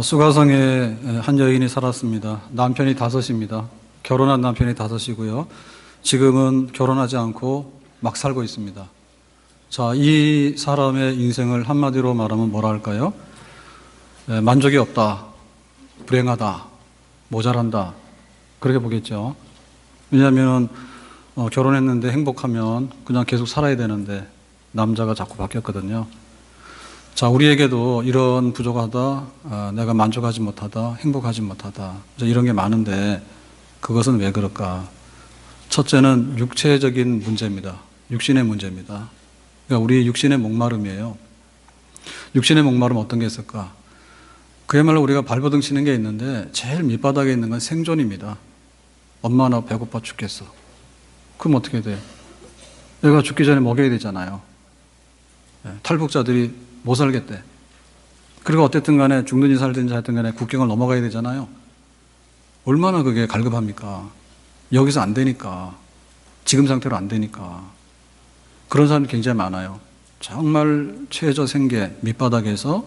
수가성에 한 여인이 살았습니다. 남편이 5입니다. 결혼한 남편이 5이고요. 지금은 결혼하지 않고 막 살고 있습니다. 자, 이 사람의 인생을 한마디로 말하면 뭐라 할까요? 만족이 없다, 불행하다, 모자란다, 그렇게 보겠죠. 왜냐하면 결혼했는데 행복하면 그냥 계속 살아야 되는데 남자가 자꾸 바뀌었거든요. 자, 우리에게도 이런 부족하다, 내가 만족하지 못하다, 행복하지 못하다, 이런 게 많은데 그것은 왜 그럴까? 첫째는 육체적인 문제입니다. 육신의 문제입니다. 그러니까 우리 육신의 목마름이에요. 육신의 목마름 어떤 게 있을까? 그야말로 우리가 발버둥 치는 게 있는데 제일 밑바닥에 있는 건 생존입니다. 엄마 나 배고파 죽겠어. 그럼 어떻게 돼? 내가 죽기 전에 먹여야 되잖아요. 탈북자들이 못 살겠대. 그리고 어쨌든 간에 죽든지 살든지 하여튼 간에 국경을 넘어가야 되잖아요. 얼마나 그게 갈급합니까? 여기서 안 되니까. 지금 상태로 안 되니까. 그런 사람이 굉장히 많아요. 정말 최저 생계 밑바닥에서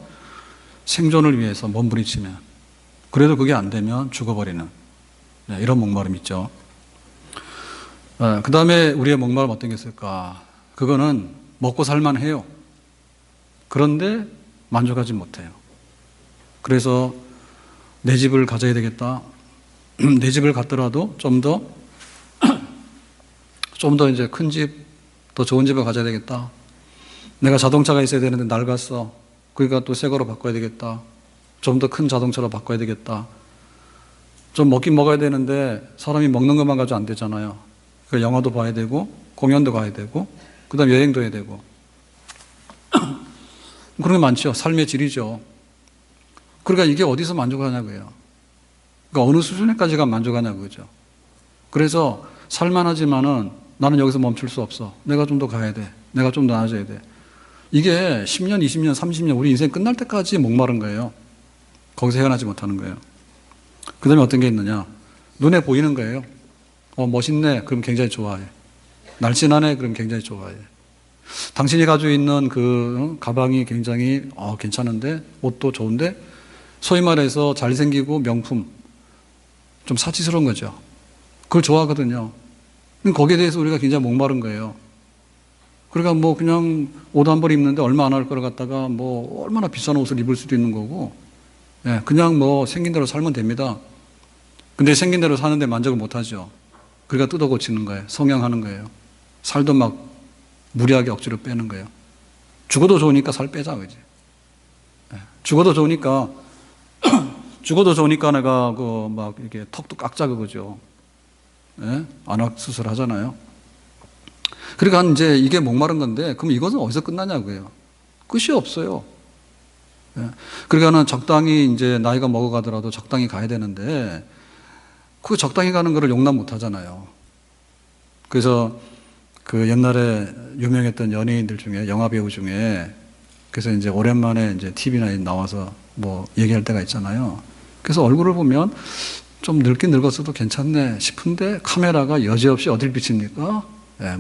생존을 위해서 몸부림치면, 그래도 그게 안 되면 죽어버리는 이런 목마름 있죠. 그 다음에 우리의 목마름 어떤 게 있을까? 그거는 먹고 살만해요. 그런데 만족하지 못해요. 그래서 내 집을 가져야 되겠다. 내 집을 갖더라도 좀 더 이제 큰 집, 더 좋은 집을 가져야 되겠다. 내가 자동차가 있어야 되는데 낡았어. 그러니까 또 새 거로 바꿔야 되겠다. 좀 더 큰 자동차로 바꿔야 되겠다. 좀 먹긴 먹어야 되는데 사람이 먹는 것만 가지고 안 되잖아요. 그러니까 영화도 봐야 되고 공연도 가야 되고 그 다음 여행도 해야 되고 그런 게 많죠. 삶의 질이죠. 그러니까 이게 어디서 만족하냐고요. 그러니까 어느 수준에까지가 만족하냐고 그죠. 그래서 살만하지만은 나는 여기서 멈출 수 없어. 내가 좀 더 가야 돼. 내가 좀 더 나아져야 돼. 이게 10년, 20년, 30년 우리 인생 끝날 때까지 목마른 거예요. 거기서 헤어나지 못하는 거예요. 그 다음에 어떤 게 있느냐. 눈에 보이는 거예요. 멋있네. 그럼 굉장히 좋아해. 날씬하네. 그럼 굉장히 좋아해. 당신이 가지고 있는 그 가방이 굉장히 괜찮은데 옷도 좋은데 소위 말해서 잘생기고 명품 좀 사치스러운 거죠. 그걸 좋아하거든요. 거기에 대해서 우리가 굉장히 목마른 거예요. 그러니까 뭐 그냥 옷 한 벌 입는데 얼마 안 할 걸 갖다가 뭐 얼마나 비싼 옷을 입을 수도 있는 거고 그냥 뭐 생긴 대로 살면 됩니다. 근데 생긴 대로 사는데 만족을 못 하죠. 그러니까 뜯어 고치는 거예요. 성형하는 거예요. 살도 막 무리하게 억지로 빼는 거예요. 죽어도 좋으니까 살 빼자, 그지? 죽어도 좋으니까, 내가 막 이렇게 턱도 깎자, 그거죠. 안악 수술 하잖아요. 그러니까 이제 이게 목마른 건데, 그럼 이것은 어디서 끝나냐고요. 끝이 없어요. 그러니까는 적당히 이제 나이가 먹어가더라도 적당히 가야 되는데, 그 적당히 가는 거를 용납 못 하잖아요. 그래서 그 옛날에 유명했던 연예인들 중에 영화배우 중에 그래서 이제 오랜만에 이제 TV나 나와서 뭐 얘기할 때가 있잖아요. 그래서 얼굴을 보면 좀 늙긴 늙었어도 괜찮네 싶은데 카메라가 여지없이 어딜 비칩니까?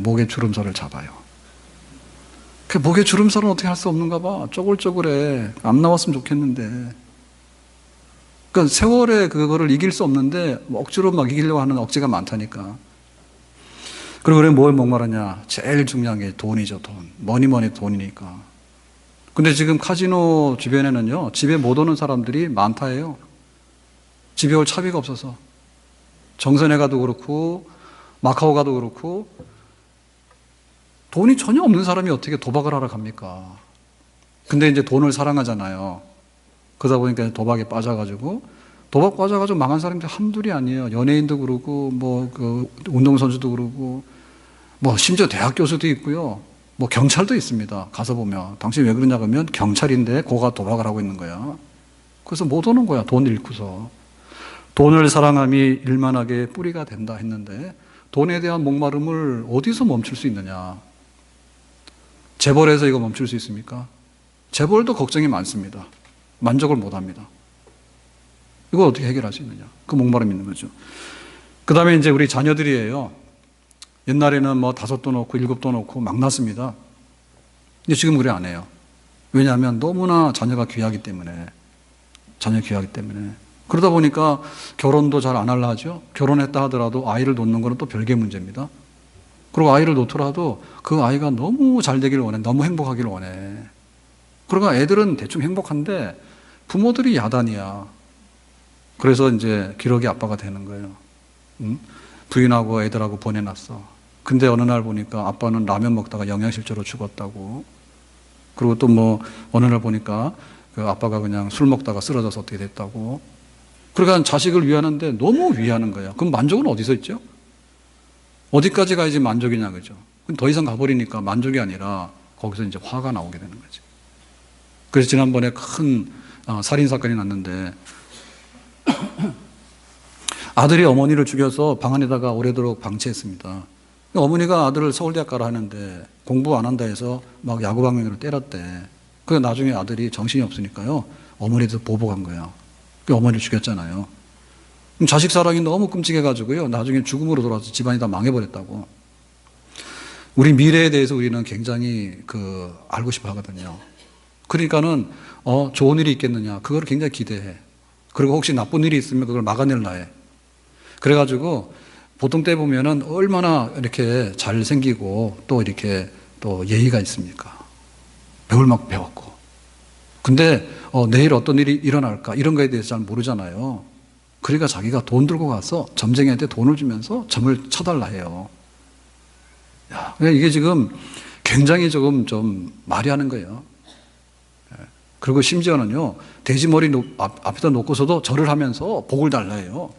목에 주름살을 잡아요. 그 목에 주름살은 어떻게 할 수 없는가 봐. 쪼글쪼글해. 안 나왔으면 좋겠는데. 그러니까 세월에 그거를 이길 수 없는데 억지로 막 이기려고 하는 억지가 많다니까. 그리고 우리는 뭘 목마르냐? 제일 중요한 게 돈이죠, 돈. 뭐니 돈이니까. 근데 지금 카지노 주변에는요, 집에 못 오는 사람들이 많다해요. 집에 올 차비가 없어서. 정선에 가도 그렇고, 마카오 가도 그렇고, 돈이 전혀 없는 사람이 어떻게 도박을 하러 갑니까? 근데 이제 돈을 사랑하잖아요. 그러다 보니까 도박에 빠져가지고, 망한 사람들이 한둘이 아니에요. 연예인도 그러고, 운동선수도 그러고, 심지어 대학 교수도 있고요. 경찰도 있습니다. 가서 보면. 당신이 왜 그러냐 그러면 경찰인데 고가 도박을 하고 있는 거야. 그래서 못 오는 거야. 돈 잃고서. 돈을 사랑함이 일만하게 뿌리가 된다 했는데 돈에 대한 목마름을 어디서 멈출 수 있느냐. 재벌에서 이거 멈출 수 있습니까? 재벌도 걱정이 많습니다. 만족을 못 합니다. 이거 어떻게 해결할 수 있느냐. 그 목마름이 있는 거죠. 그 다음에 이제 우리 자녀들이에요. 옛날에는 5도 놓고 7도 놓고 막 낳습니다. 근데 지금 그래 안 해요. 왜냐하면 너무나 자녀가 귀하기 때문에. 자녀 귀하기 때문에. 그러다 보니까 결혼도 잘 안 하려 하죠. 결혼했다 하더라도 아이를 놓는 거는 또 별개의 문제입니다. 그리고 아이를 놓더라도 그 아이가 너무 잘 되기를 원해. 너무 행복하기를 원해. 그러니까 애들은 대충 행복한데 부모들이 야단이야. 그래서 이제 기러기 아빠가 되는 거예요. 응? 부인하고 애들하고 보내놨어. 근데 어느 날 보니까 아빠는 라면 먹다가 영양실조로 죽었다고. 그리고 또 뭐 어느 날 보니까 그 아빠가 그냥 술 먹다가 쓰러져서 어떻게 됐다고. 그러니까 자식을 위하는데 너무 위하는 거야. 그럼 만족은 어디서 있죠? 어디까지 가야지 만족이냐, 그죠? 더 이상 가버리니까 만족이 아니라 거기서 이제 화가 나오게 되는 거지. 그래서 지난번에 큰 살인사건이 났는데 아들이 어머니를 죽여서 방 안에다가 오래도록 방치했습니다. 어머니가 아들을 서울대학 가라 하는데 공부 안 한다 해서 막 야구방망이로 때렸대. 그래서 나중에 아들이 정신이 없으니까요, 어머니도 보복한 거예요. 어머니를 죽였잖아요. 자식 사랑이 너무 끔찍해가지고요, 나중에 죽음으로 돌아와서 집안이 다 망해버렸다고. 우리 미래에 대해서 우리는 굉장히 알고 싶어 하거든요. 그러니까는 좋은 일이 있겠느냐, 그걸 굉장히 기대해. 그리고 혹시 나쁜 일이 있으면 그걸 막아낼라 해. 그래가지고 보통 때 보면은 얼마나 이렇게 잘생기고 또 이렇게 또 예의가 있습니까? 배울 만큼 배웠고. 근데 내일 어떤 일이 일어날까 이런 거에 대해서 잘 모르잖아요. 그러니까 자기가 돈 들고 가서 점쟁이한테 돈을 주면서 점을 쳐달라 해요. 야, 이게 지금 굉장히 조금 좀 말이 하는 거예요. 그리고 심지어는요, 돼지 머리 앞에다 놓고서도 절을 하면서 복을 달라 해요.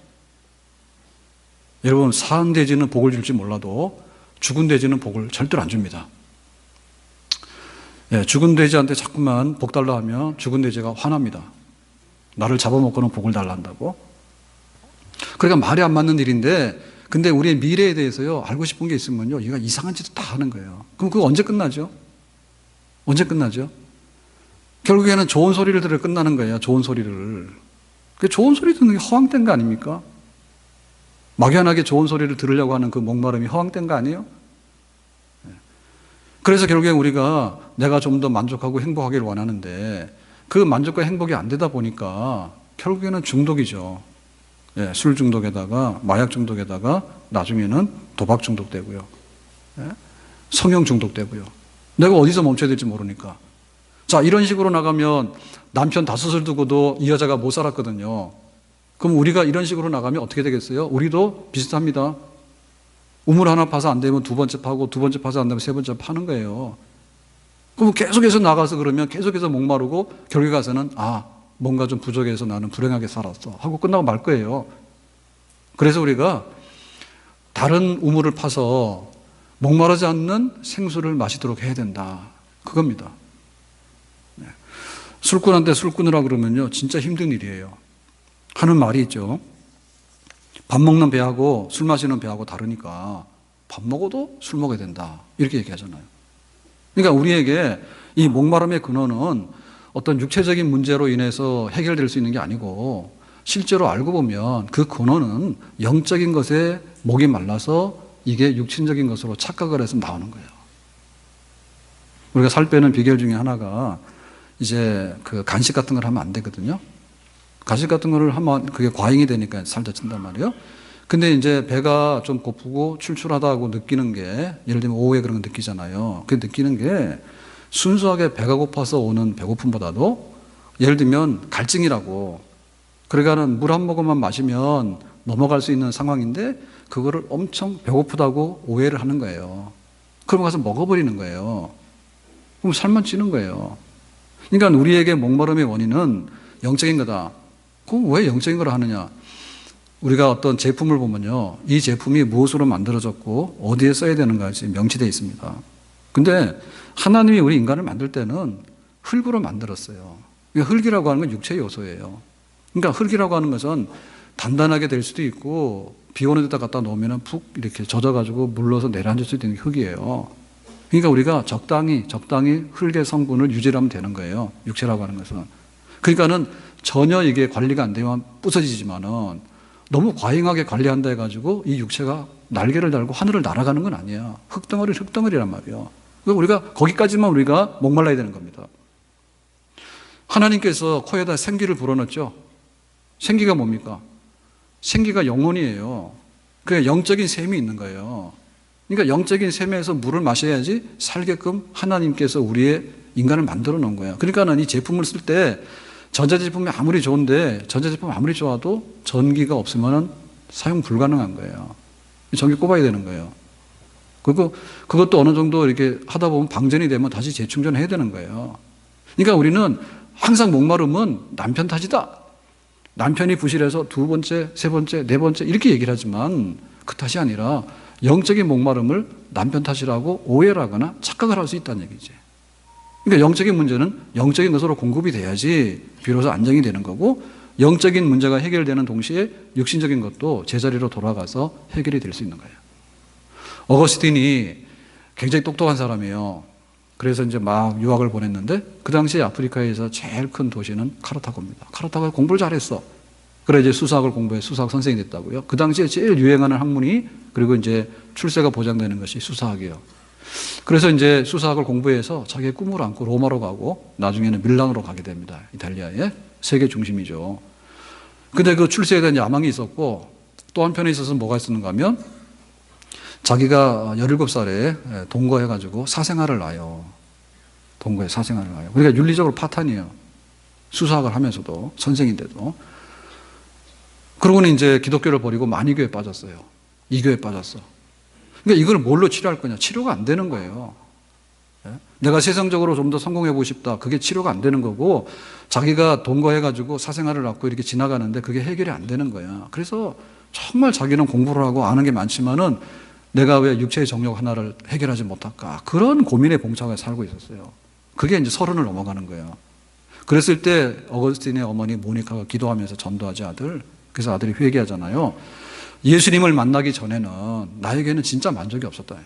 여러분, 산 돼지는 복을 줄지 몰라도 죽은 돼지는 복을 절대로 안 줍니다. 죽은 돼지한테 자꾸만 복 달라 하면 죽은 돼지가 화납니다. 나를 잡아먹고는 복을 달라 한다고. 그러니까 말이 안 맞는 일인데, 근데 우리의 미래에 대해서요, 알고 싶은 게 있으면요, 얘가 이상한 짓을 다 하는 거예요. 그럼 그거 언제 끝나죠? 언제 끝나죠? 결국에는 좋은 소리를 들어 끝나는 거예요. 좋은 소리를. 그 좋은 소리 듣는 게 허황된 거 아닙니까? 막연하게 좋은 소리를 들으려고 하는 그 목마름이 허황된 거 아니에요? 그래서 결국에 우리가 내가 좀 더 만족하고 행복하기를 원하는데 그 만족과 행복이 안 되다 보니까 결국에는 중독이죠. 술 중독에다가 마약 중독에다가 나중에는 도박 중독되고요. 성형 중독되고요. 내가 어디서 멈춰야 될지 모르니까. 자, 이런 식으로 나가면 남편 5을 두고도 이 여자가 못 살았거든요. 그럼 우리가 이런 식으로 나가면 어떻게 되겠어요? 우리도 비슷합니다. 우물 하나 파서 안 되면 두 번째 파고, 두 번째 파서 안 되면 세 번째 파는 거예요. 그럼 계속해서 나가서 그러면 계속해서 목마르고 결국에 가서는 뭔가 좀 부족해서 나는 불행하게 살았어 하고 끝나고 말 거예요. 그래서 우리가 다른 우물을 파서 목마르지 않는 생수를 마시도록 해야 된다. 그겁니다. 술꾼한테 술 끊으라 그러면요, 진짜 힘든 일이에요. 하는 말이 있죠. 밥 먹는 배하고 술 마시는 배하고 다르니까 밥 먹어도 술 먹어야 된다. 이렇게 얘기하잖아요. 그러니까 우리에게 이 목마름의 근원은 어떤 육체적인 문제로 인해서 해결될 수 있는 게 아니고 실제로 알고 보면 그 근원은 영적인 것에 목이 말라서 이게 육신적인 것으로 착각을 해서 나오는 거예요. 우리가 살 빼는 비결 중에 하나가 이제 그 간식 같은 걸 하면 안 되거든요. 간식 같은 거를 하면 그게 과잉이 되니까 살쪄진단 말이에요. 근데 이제 배가 좀 고프고 출출하다고 느끼는 게, 예를 들면 오후에 그런 거 느끼잖아요. 그 느끼는 게 순수하게 배가 고파서 오는 배고픔보다도 예를 들면 갈증이라고, 그러니까는 물 한 모금만 마시면 넘어갈 수 있는 상황인데 그거를 엄청 배고프다고 오해를 하는 거예요. 그럼 가서 먹어버리는 거예요. 그럼 살만 찌는 거예요. 그러니까 우리에게 목마름의 원인은 영적인 거다. 그럼 왜 영적인 걸 하느냐? 우리가 어떤 제품을 보면요, 이 제품이 무엇으로 만들어졌고 어디에 써야 되는가 명시되어 있습니다. 근데 하나님이 우리 인간을 만들 때는 흙으로 만들었어요. 흙이라고 하는 건 육체의 요소예요. 그러니까 흙이라고 하는 것은 단단하게 될 수도 있고 비 오는 데다 갖다 놓으면 푹 이렇게 젖어가지고 물러서 내려앉을 수도 있는 흙이에요. 그러니까 우리가 적당히 흙의 성분을 유지하면 되는 거예요. 육체라고 하는 것은. 그러니까는 전혀 이게 관리가 안 되면 부서지지만은 너무 과잉하게 관리한다 해가지고 이 육체가 날개를 달고 하늘을 날아가는 건 아니야. 흙덩어리란 말이에요. 그러니까 우리가 거기까지만 우리가 목말라야 되는 겁니다. 하나님께서 코에다 생기를 불어넣었죠. 생기가 뭡니까? 생기가 영혼이에요. 그러니까 영적인 샘이 있는 거예요. 그러니까 영적인 샘에서 물을 마셔야지 살게끔 하나님께서 우리의 인간을 만들어 놓은 거예요. 그러니까는 이 제품을 쓸 때 전자제품이 아무리 좋은데 전자제품 아무리 좋아도 전기가 없으면 사용 불가능한 거예요. 전기 꼽아야 되는 거예요. 그리고 그것도 어느 정도 이렇게 하다 보면 방전이 되면 다시 재충전해야 되는 거예요. 그러니까 우리는 항상 목마름은 남편 탓이다. 남편이 부실해서 두 번째, 세 번째, 네 번째 이렇게 얘기를 하지만 그 탓이 아니라 영적인 목마름을 남편 탓이라고 오해를 하거나 착각을 할 수 있다는 얘기지. 그러니까 영적인 문제는 영적인 것으로 공급이 돼야지 비로소 안정이 되는 거고, 영적인 문제가 해결되는 동시에 육신적인 것도 제자리로 돌아가서 해결이 될 수 있는 거예요. 어거스틴이 굉장히 똑똑한 사람이에요. 그래서 이제 막 유학을 보냈는데 그 당시에 아프리카에서 제일 큰 도시는 카르타고입니다. 카르타고가 공부를 잘했어. 그래 이제 수사학을 공부해 수사학 선생이 됐다고요. 그 당시에 제일 유행하는 학문이, 그리고 이제 출세가 보장되는 것이 수사학이에요. 그래서 이제 수사학을 공부해서 자기의 꿈을 안고 로마로 가고 나중에는 밀란으로 가게 됩니다. 이탈리아의 세계 중심이죠. 근데 그 출세에 대한 야망이 있었고, 또 한편에 있어서 뭐가 있었는가 하면 자기가 17살에 동거해가지고 사생아를 낳아요. 동거에 사생아를 낳아요. 그러니까 윤리적으로 파탄이에요. 수사학을 하면서도, 선생인데도. 그러고는 이제 기독교를 버리고 만이교에 빠졌어요. 이교에 빠졌어. 그러니까 이걸 뭘로 치료할 거냐? 치료가 안 되는 거예요. 내가 세상적으로 좀 더 성공해보고 싶다. 그게 치료가 안 되는 거고, 자기가 동거해가지고 사생활을 낳고 이렇게 지나가는데 그게 해결이 안 되는 거야. 그래서 정말 자기는 공부를 하고 아는 게 많지만은 내가 왜 육체의 정욕 하나를 해결하지 못할까? 그런 고민에 봉착해 살고 있었어요. 그게 이제 30을 넘어가는 거예요. 그랬을 때 어거스틴의 어머니 모니카가 기도하면서 전도하지 아들. 그래서 아들이 회개하잖아요. 예수님을 만나기 전에는 나에게는 진짜 만족이 없었다.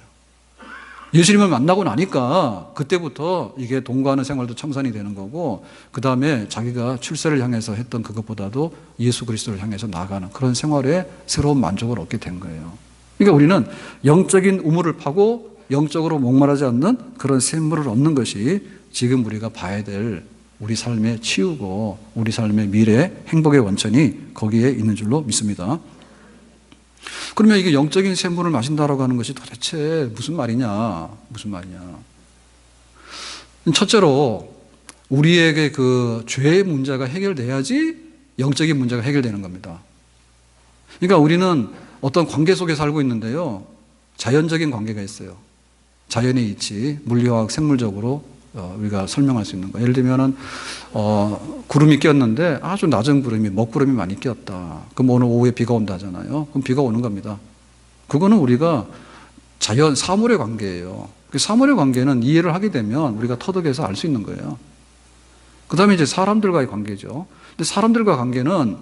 예수님을 만나고 나니까 그때부터 이게 동거하는 생활도 청산이 되는 거고, 그 다음에 자기가 출세를 향해서 했던 그것보다도 예수 그리스도를 향해서 나아가는 그런 생활에 새로운 만족을 얻게 된 거예요. 그러니까 우리는 영적인 우물을 파고 영적으로 목마르지 않는 그런 샘물을 얻는 것이 지금 우리가 봐야 될 우리 삶의 치유고 우리 삶의 미래 행복의 원천이 거기에 있는 줄로 믿습니다. 그러면 이게 영적인 샘물을 마신다라고 하는 것이 도대체 무슨 말이냐? 무슨 말이냐? 첫째로 우리에게 그 죄의 문제가 해결돼야지 영적인 문제가 해결되는 겁니다. 그러니까 우리는 어떤 관계 속에 살고 있는데요. 자연적인 관계가 있어요. 자연의 이치, 물리화학, 생물적으로 우리가 설명할 수 있는 거. 예를 들면은 구름이 꼈는데 아주 낮은 구름이 먹구름이 많이 꼈다. 그럼 오늘 오후에 비가 온다 하잖아요. 그럼 비가 오는 겁니다. 그거는 우리가 자연 사물의 관계예요. 그 사물의 관계는 이해를 하게 되면 우리가 터득해서 알 수 있는 거예요. 그다음에 이제 사람들과의 관계죠. 근데 사람들과 관계는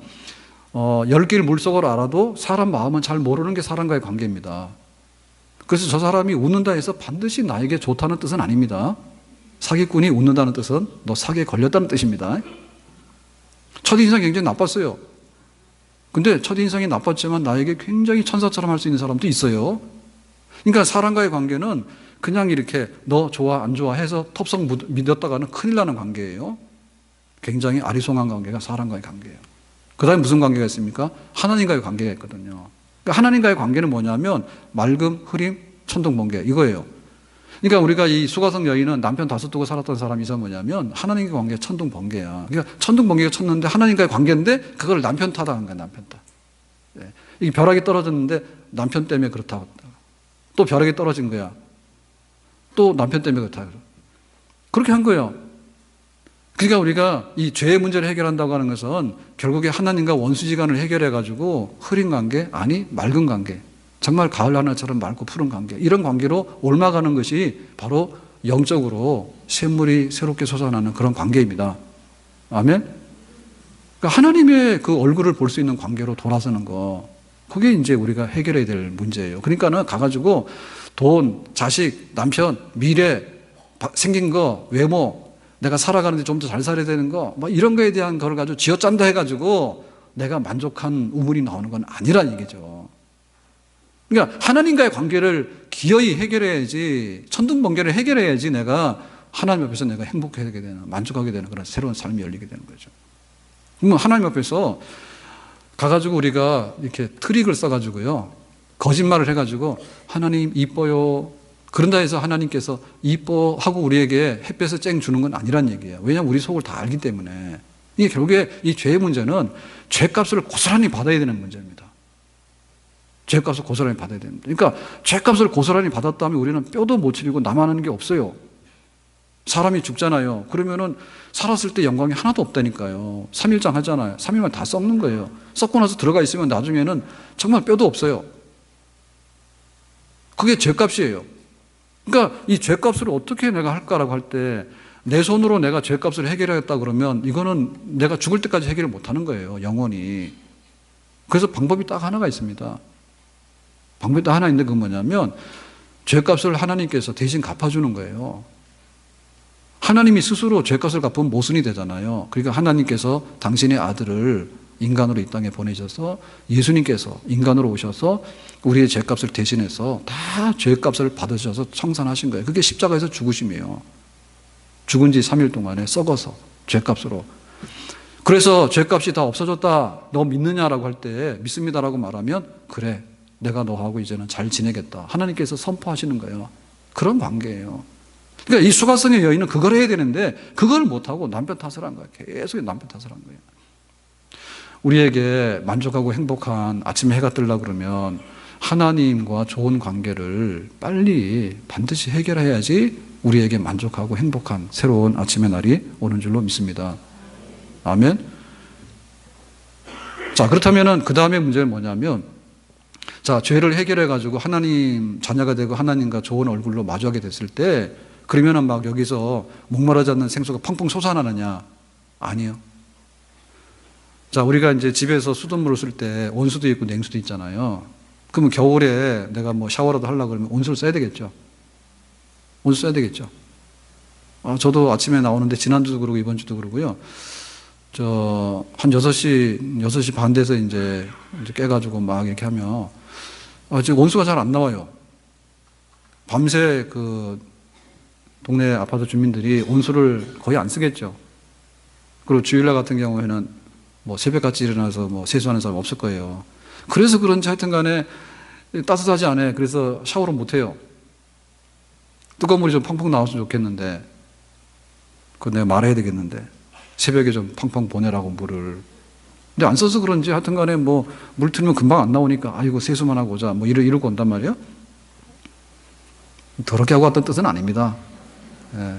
10길 물속을 알아도 사람 마음은 잘 모르는 게 사람과의 관계입니다. 그래서 저 사람이 웃는다 해서 반드시 나에게 좋다는 뜻은 아닙니다. 사기꾼이 웃는다는 뜻은 너 사기에 걸렸다는 뜻입니다. 첫인상이 굉장히 나빴어요. 근데 첫인상이 나빴지만 나에게 굉장히 천사처럼 할 수 있는 사람도 있어요. 그러니까 사람과의 관계는 그냥 이렇게 너 좋아 안 좋아 해서 톱성 믿었다가는 큰일 나는 관계예요. 굉장히 아리송한 관계가 사람과의 관계예요. 그 다음에 무슨 관계가 있습니까? 하나님과의 관계가 있거든요. 그러니까 하나님과의 관계는 뭐냐면 맑음, 흐림, 천둥, 번개 이거예요. 그러니까 우리가 이 수가성 여인은 남편 5 두고 살았던 사람이 있어 뭐냐면 하나님과의 관계가 천둥, 번개야. 그러니까 천둥, 번개가 쳤는데 하나님과의 관계인데 그걸 남편 탓한 거야, 남편 탓. 네. 이게 벼락이 떨어졌는데 남편 때문에 그렇다고. 또 벼락이 떨어진 거야. 또 남편 때문에 그렇다. 그렇게 한 거예요. 그러니까 우리가 이 죄의 문제를 해결한다고 하는 것은 결국에 하나님과 원수지간을 해결해가지고 흐린 관계, 아니 맑은 관계, 정말 가을 하늘처럼 맑고 푸른 관계, 이런 관계로 옮아가는 것이 바로 영적으로 샘물이 새롭게 솟아나는 그런 관계입니다. 아멘? 그러니까 하나님의 그 얼굴을 볼 수 있는 관계로 돌아서는 거, 그게 이제 우리가 해결해야 될 문제예요. 그러니까는 가가지고 돈, 자식, 남편, 미래, 생긴 거, 외모, 내가 살아가는데 좀 더 잘 살아야 되는 거, 뭐 이런 거에 대한 걸 가지고 쥐어짠다 해가지고 내가 만족한 우물이 나오는 건 아니란 얘기죠. 그러니까 하나님과의 관계를 기어이 해결해야지, 천둥번개를 해결해야지 내가 하나님 앞에서 내가 행복하게 되는, 만족하게 되는 그런 새로운 삶이 열리게 되는 거죠. 그러면 하나님 앞에서 가가지고 우리가 이렇게 트릭을 써가지고요. 거짓말을 해가지고 하나님 이뻐요. 그런다 해서 하나님께서 이뻐하고 우리에게 햇볕을 쨍 주는 건 아니란 얘기예요. 왜냐하면 우리 속을 다 알기 때문에. 이게 결국에 이 죄의 문제는 죄값을 고스란히 받아야 되는 문제입니다. 죄값을 고스란히 받아야 됩니다. 그러니까 죄값을 고스란히 받았다면 우리는 뼈도 못 치리고 남아나는 게 없어요. 사람이 죽잖아요. 그러면은 살았을 때 영광이 하나도 없다니까요. 3일장 하잖아요. 3일만 다 썩는 거예요. 썩고 나서 들어가 있으면 나중에는 정말 뼈도 없어요. 그게 죄값이에요. 그러니까 이 죄값을 어떻게 내가 할까라고 할 때 내 손으로 내가 죄값을 해결하겠다 그러면 이거는 내가 죽을 때까지 해결을 못 하는 거예요. 영원히. 그래서 방법이 딱 하나가 있습니다. 방법이 딱 하나 있는데 그건 뭐냐면 죄값을 하나님께서 대신 갚아주는 거예요. 하나님이 스스로 죄값을 갚으면 모순이 되잖아요. 그러니까 하나님께서 당신의 아들을 인간으로 이 땅에 보내셔서 예수님께서 인간으로 오셔서 우리의 죄값을 대신해서 다 죄값을 받으셔서 청산하신 거예요. 그게 십자가에서 죽으심이에요. 죽은 지 3일 동안에 썩어서 죄값으로. 그래서 죄값이 다 없어졌다. 너 믿느냐라고 할 때 믿습니다라고 말하면 그래 내가 너하고 이제는 잘 지내겠다. 하나님께서 선포하시는 거예요. 그런 관계예요. 그러니까 이 수가성의 여인은 그걸 해야 되는데 그걸 못하고 남편 탓을 한 거예요. 계속 남편 탓을 한 거예요. 우리에게 만족하고 행복한 아침에 해가 뜨려고 그러면 하나님과 좋은 관계를 빨리 반드시 해결해야지 우리에게 만족하고 행복한 새로운 아침의 날이 오는 줄로 믿습니다. 아멘. 자, 그렇다면은 그 다음에 문제는 뭐냐면 자, 죄를 해결해 가지고 하나님 자녀가 되고 하나님과 좋은 얼굴로 마주하게 됐을 때 그러면은 막 여기서 목마르지 않는 생수가 펑펑 솟아나느냐? 아니요. 자, 우리가 이제 집에서 수돗물을 쓸 때 온수도 있고 냉수도 있잖아요. 그러면 겨울에 내가 뭐 샤워라도 하려고 그러면 온수를 써야 되겠죠. 온수 써야 되겠죠. 저도 아침에 나오는데 지난주도 그러고 이번 주도 그러고요. 한 6시 반 돼서 이제 깨가지고 막 이렇게 하면 지금 온수가 잘 안 나와요. 밤새 그 동네 아파트 주민들이 온수를 거의 안 쓰겠죠. 그리고 주일날 같은 경우에는 뭐 새벽같이 일어나서 뭐 세수하는 사람 없을 거예요. 그래서 그런지 하여튼 간에 따뜻하지 않아요. 그래서 샤워를 못 해요. 뜨거운 물이 좀 펑펑 나왔으면 좋겠는데, 그거 내가 말해야 되겠는데, 새벽에 좀 펑펑 보내라고 물을. 근데 안 써서 그런지 하여튼 간에 뭐 물 틀면 금방 안 나오니까, 이거 세수만 하고 오자. 뭐 이러고 온단 말이에요. 더럽게 하고 왔다는 뜻은 아닙니다. 예.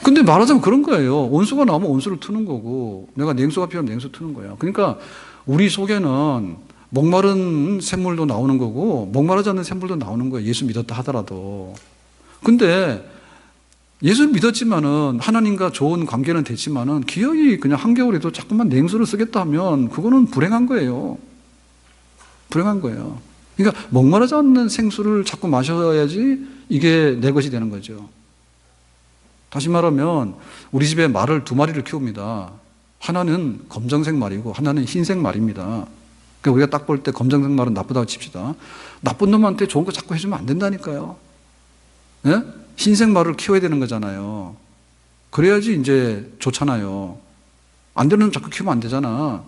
근데 말하자면 그런 거예요. 온수가 나오면 온수를 트는 거고, 내가 냉수가 필요하면 냉수 트는 거예요. 그러니까 우리 속에는 목마른 샘물도 나오는 거고, 목마르지 않는 샘물도 나오는 거예요. 예수 믿었다 하더라도. 근데 예수 믿었지만은 하나님과 좋은 관계는 됐지만은 기어이 그냥 한겨울에도 자꾸만 냉수를 쓰겠다 하면 그거는 불행한 거예요. 불행한 거예요. 그러니까 목마르지 않는 생수를 자꾸 마셔야지 이게 내 것이 되는 거죠. 다시 말하면 우리 집에 말을 2마리를 키웁니다. 하나는 검정색 말이고 하나는 흰색 말입니다. 그러니까 우리가 딱 볼 때 검정색 말은 나쁘다고 칩시다. 나쁜 놈한테 좋은 거 자꾸 해주면 안 된다니까요. 예? 흰색 말을 키워야 되는 거잖아요. 그래야지 이제 좋잖아요. 안 되는 놈 자꾸 키우면 안 되잖아.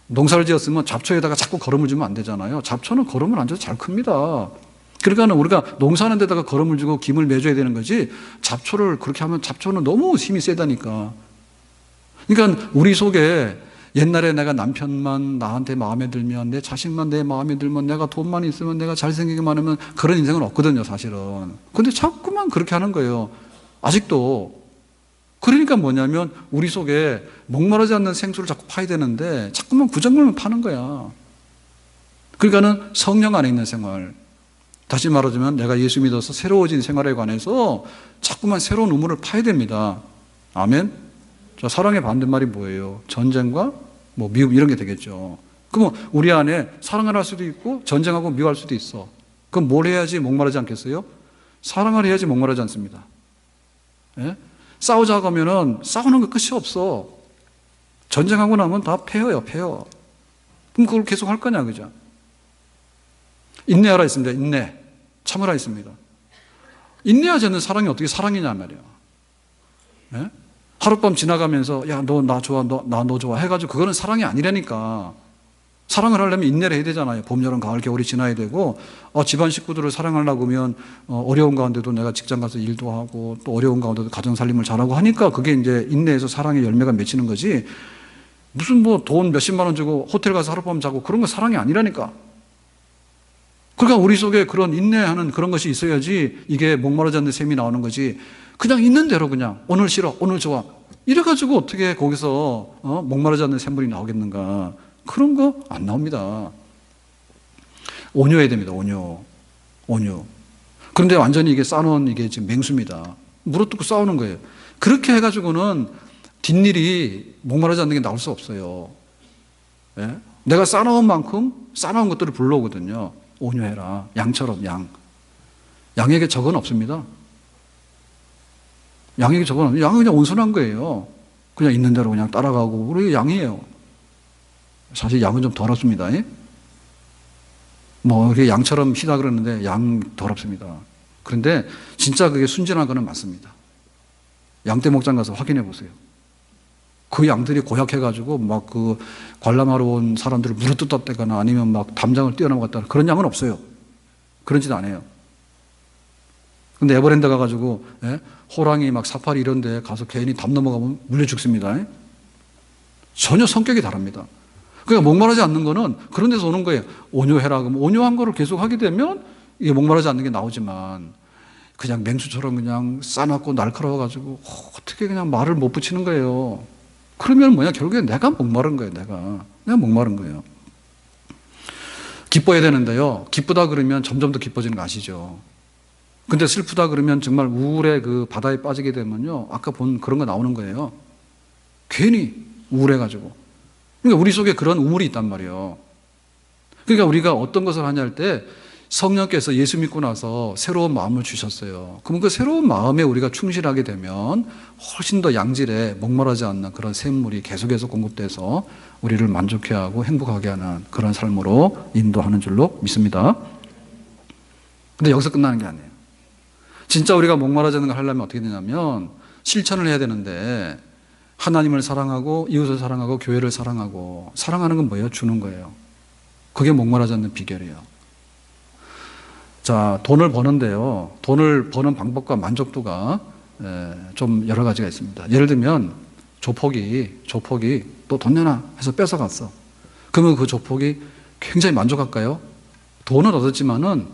농사를 지었으면 잡초에다가 자꾸 거름을 주면 안 되잖아요. 잡초는 거름을 안 줘도 잘 큽니다. 그러니까 우리가 농사하는 데다가 거름을 주고 김을 매줘야 되는 거지, 잡초를 그렇게 하면 잡초는 너무 힘이 세다니까. 그러니까 우리 속에 옛날에 내가 남편만 나한테 마음에 들면, 내 자식만 내 마음에 들면, 내가 돈만 있으면, 내가 잘생기기만 하면 그런 인생은 없거든요, 사실은. 근데 자꾸만 그렇게 하는 거예요. 아직도. 그러니까 뭐냐면 우리 속에 목마르지 않는 생수를 자꾸 파야 되는데 자꾸만 구정물만 파는 거야. 그러니까는 성령 안에 있는 생활. 다시 말하자면 내가 예수 믿어서 새로워진 생활에 관해서 자꾸만 새로운 우물을 파야 됩니다. 아멘. 자, 사랑의 반대말이 뭐예요? 전쟁과 뭐 미움 이런 게 되겠죠. 그러면 우리 안에 사랑을 할 수도 있고 전쟁하고 미워할 수도 있어. 그럼 뭘 해야지 목마르지 않겠어요? 사랑을 해야지 목마르지 않습니다. 예? 싸우자고 하면은 싸우는 거 끝이 없어. 전쟁하고 나면 다 패여요, 패여. 그럼 그걸 계속 할 거냐, 그죠? 인내하라 있습니다. 인내. 참으라 있습니다. 인내하지 않는 사랑이 어떻게 사랑이냐 말이에요. 예? 하룻밤 지나가면서 야, 너 나 좋아, 너 좋아 해가지고 그거는 사랑이 아니라니까. 사랑을 하려면 인내를 해야 되잖아요. 봄, 여름, 가을, 겨울이 지나야 되고, 집안 식구들을 사랑하려고 하면, 어려운 가운데도 내가 직장 가서 일도 하고, 또 어려운 가운데도 가정 살림을 잘하고 하니까 그게 이제 인내에서 사랑의 열매가 맺히는 거지, 무슨 뭐 돈 몇십만 원 주고 호텔 가서 하룻밤 자고 그런 거 사랑이 아니라니까. 그러니까 우리 속에 그런 인내하는 그런 것이 있어야지 이게 목마르지 않는 샘이 나오는 거지. 그냥 있는 대로 그냥 오늘 싫어, 오늘 좋아. 이래가지고 어떻게 거기서 목마르지 않는 샘물이 나오겠는가. 그런 거 안 나옵니다. 온유해야 됩니다. 온유. 그런데 완전히 이게 싸놓은 이게 지금 맹수입니다. 물어뜯고 싸우는 거예요. 그렇게 해가지고는 뒷일이 목마르지 않는 게 나올 수 없어요. 예? 내가 싸놓은 만큼 싸놓은 것들을 불러오거든요. 온유해라. 양처럼 양. 양에게 적은 없습니다. 양에게 적은 없습니다. 양은 그냥 온순한 거예요. 그냥 있는 대로 그냥 따라가고. 우리 양이에요. 사실 양은 좀 더럽습니다. 예? 뭐, 이렇게 양처럼 희다 그러는데 양 더럽습니다. 그런데 진짜 그게 순진한 거는 맞습니다. 양떼 목장 가서 확인해 보세요. 그 양들이 고약해가지고 막 그 관람하러 온 사람들을 물어뜯었다거나 아니면 막 담장을 뛰어넘어갔다거나 그런 양은 없어요. 그런 짓 안 해요. 근데 에버랜드 가가지고, 예? 호랑이 막 사파리 이런 데 가서 괜히 담 넘어가면 물려 죽습니다. 예? 전혀 성격이 다릅니다. 그러니까 목마르지 않는 거는 그런 데서 오는 거예요. 온유해라. 그러면 온유한 거를 계속 하게 되면 이게 목마르지 않는 게 나오지만 그냥 맹수처럼 그냥 싸놨고 날카로워가지고 어떻게 그냥 말을 못 붙이는 거예요. 그러면 뭐냐, 결국에 내가 목마른 거예요. 내가 목마른 거예요. 기뻐야 되는데요. 기쁘다 그러면 점점 더 기뻐지는 거 아시죠? 근데 슬프다 그러면 정말 우울의 그 바다에 빠지게 되면요, 아까 본 그런 거 나오는 거예요. 괜히 우울해가지고. 그러니까 우리 속에 그런 우물이 있단 말이에요. 그러니까 우리가 어떤 것을 하냐 할 때 성령께서 예수 믿고 나서 새로운 마음을 주셨어요. 그러면 그 새로운 마음에 우리가 충실하게 되면 훨씬 더 양질의 목마르지 않는 그런 샘물이 계속해서 공급돼서 우리를 만족해 하고 행복하게 하는 그런 삶으로 인도하는 줄로 믿습니다. 근데 여기서 끝나는 게 아니에요. 진짜 우리가 목마르지 않는 걸 하려면 어떻게 되냐면 실천을 해야 되는데 하나님을 사랑하고 이웃을 사랑하고 교회를 사랑하고 사랑하는 건 뭐예요? 주는 거예요. 그게 목마르지 않는 비결이에요. 자, 돈을 버는데요. 돈을 버는 방법과 만족도가 좀 여러 가지가 있습니다. 예를 들면 조폭이 또 돈 내놔 해서 뺏어갔어. 그러면 그 조폭이 굉장히 만족할까요? 돈은 얻었지만은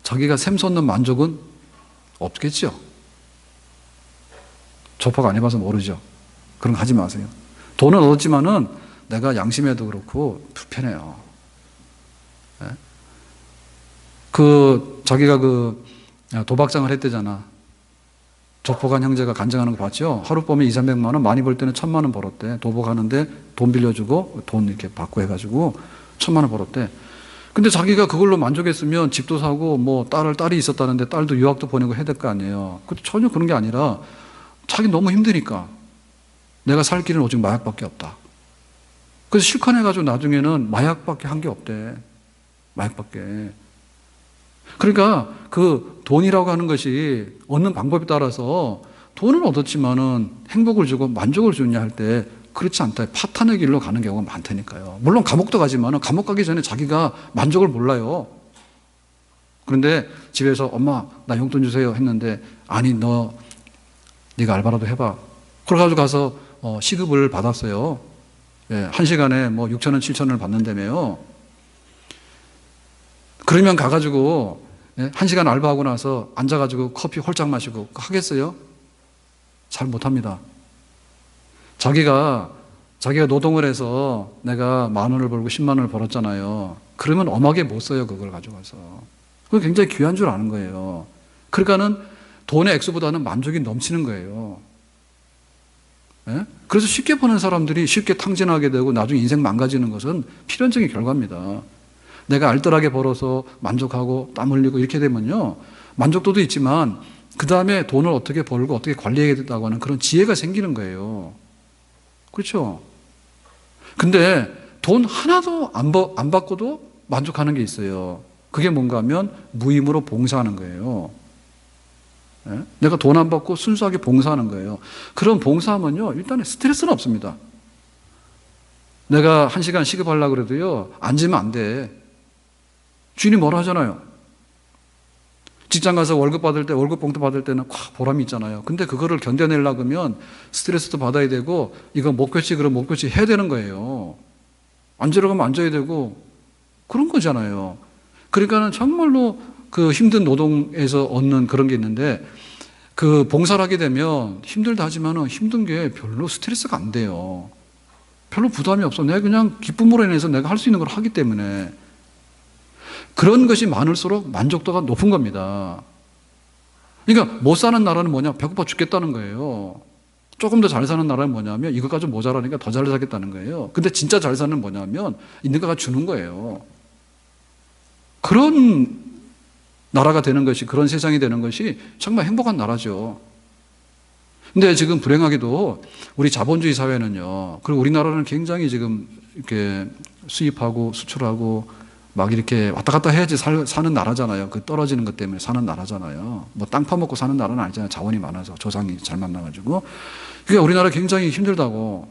자기가 샘솟는 만족은 없겠죠. 조폭 안 해봐서 모르죠. 그런 거 하지 마세요. 돈은 얻었지만은 내가 양심에도 그렇고 불편해요. 자기가 도박장을 했대잖아. 조폭한 형제가 간증하는 거 봤죠? 하룻밤에 200~300만 원, 많이 벌 때는 1000만 원 벌었대. 도박하는데 돈 빌려주고 돈 이렇게 받고 해가지고 1000만 원 벌었대. 근데 자기가 그걸로 만족했으면 집도 사고 뭐 딸이 있었다는데 딸도 유학도 보내고 해야 될 거 아니에요. 근데 전혀 그런 게 아니라 자기 너무 힘드니까 내가 살 길은 오직 마약밖에 없다. 그래서 실컷 해가지고 나중에는 마약밖에 한 게 없대. 마약밖에. 그러니까 그 돈이라고 하는 것이 얻는 방법에 따라서 돈은 얻었지만은 행복을 주고 만족을 주냐 할 때 그렇지 않다. 파탄의 길로 가는 경우가 많다니까요. 물론 감옥도 가지만은 감옥 가기 전에 자기가 만족을 몰라요. 그런데 집에서 엄마 나 용돈 주세요 했는데 아니 네가 알바라도 해봐. 그래가지고 가서 시급을 받았어요. 예, 1시간에 뭐 6,000원, 7,000원을 받는다며요. 그러면 가가지고 1시간 알바하고 나서 앉아가지고 커피 홀짝 마시고 하겠어요? 잘 못합니다. 자기가 노동을 해서 내가 10,000원을 벌고 100,000원을 벌었잖아요. 그러면 엄하게 못 써요. 그걸 가져가서. 그게 굉장히 귀한 줄 아는 거예요. 그러니까는 돈의 액수보다는 만족이 넘치는 거예요. 예? 그래서 쉽게 버는 사람들이 쉽게 탕진하게 되고 나중에 인생 망가지는 것은 필연적인 결과입니다. 내가 알뜰하게 벌어서 만족하고 땀 흘리고 이렇게 되면요, 만족도도 있지만 그 다음에 돈을 어떻게 벌고 어떻게 관리해야 된다고 하는 그런 지혜가 생기는 거예요. 그렇죠? 근데 돈 하나도 안 받고도 만족하는 게 있어요. 그게 뭔가 하면 무임으로 봉사하는 거예요. 예? 내가 돈 안 받고 순수하게 봉사하는 거예요. 그런 봉사하면요, 일단은 스트레스는 없습니다. 내가 1시간 시급하려고 그래도요, 앉으면 안 돼. 주인이 뭐라 하잖아요. 직장 가서 월급 받을 때, 월급 봉투 받을 때는 보람이 있잖아요. 근데 그거를 견뎌내려고 하면 스트레스도 받아야 되고, 이거 목표치, 그럼 목표치 해야 되는 거예요. 앉으라고 하면 앉아야 되고, 그런 거잖아요. 그러니까는 정말로 그 힘든 노동에서 얻는 그런 게 있는데, 그 봉사를 하게 되면 힘들다 하지만은 힘든 게 별로 스트레스가 안 돼요. 별로 부담이 없어. 내가 그냥 기쁨으로 인해서 내가 할 수 있는 걸 하기 때문에. 그런 것이 많을수록 만족도가 높은 겁니다. 그러니까 못 사는 나라는 뭐냐? 배고파 죽겠다는 거예요. 조금 더 잘 사는 나라는 뭐냐면 이것 가지고 모자라니까 더 잘 살겠다는 거예요. 근데 진짜 잘 사는 뭐냐면 있는 거가 주는 거예요. 그런 나라가 되는 것이, 그런 세상이 되는 것이 정말 행복한 나라죠. 근데 지금 불행하게도 우리 자본주의 사회는요, 그리고 우리나라는 굉장히 지금 이렇게 수입하고 수출하고 막 이렇게 왔다 갔다 해야지 사는 나라잖아요. 그 떨어지는 것 때문에 사는 나라잖아요. 뭐 땅 파먹고 사는 나라는 아니잖아요. 자원이 많아서 조상이 잘 만나가지고. 그러니까 우리나라 굉장히 힘들다고.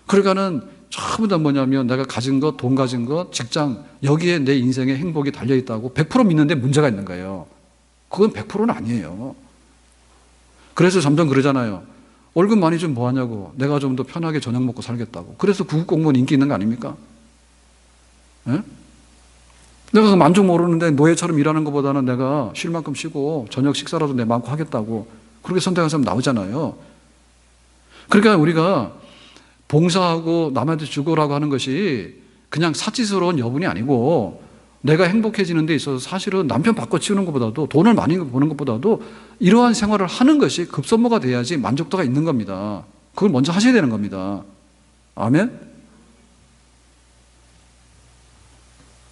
그러니까는 전부 다 뭐냐면 내가 가진 것, 돈 가진 것, 직장, 여기에 내 인생의 행복이 달려있다고 100% 믿는데 문제가 있는 거예요. 그건 100%는 아니에요. 그래서 점점 그러잖아요. 월급 많이 좀 뭐 하냐고. 내가 좀 더 편하게 저녁 먹고 살겠다고. 그래서 구급 공무원 인기 있는 거 아닙니까? 예? 내가 만족 모르는데 노예처럼 일하는 것보다는 내가 쉴 만큼 쉬고 저녁 식사라도 내 마음껏 하겠다고 그렇게 선택한 사람 나오잖아요. 그러니까 우리가 봉사하고 남한테 주고라고 하는 것이 그냥 사치스러운 여분이 아니고 내가 행복해지는 데 있어서 사실은 남편 바꿔 치우는 것보다도 돈을 많이 버는 것보다도 이러한 생활을 하는 것이 급선무가 돼야지 만족도가 있는 겁니다. 그걸 먼저 하셔야 되는 겁니다. 아멘?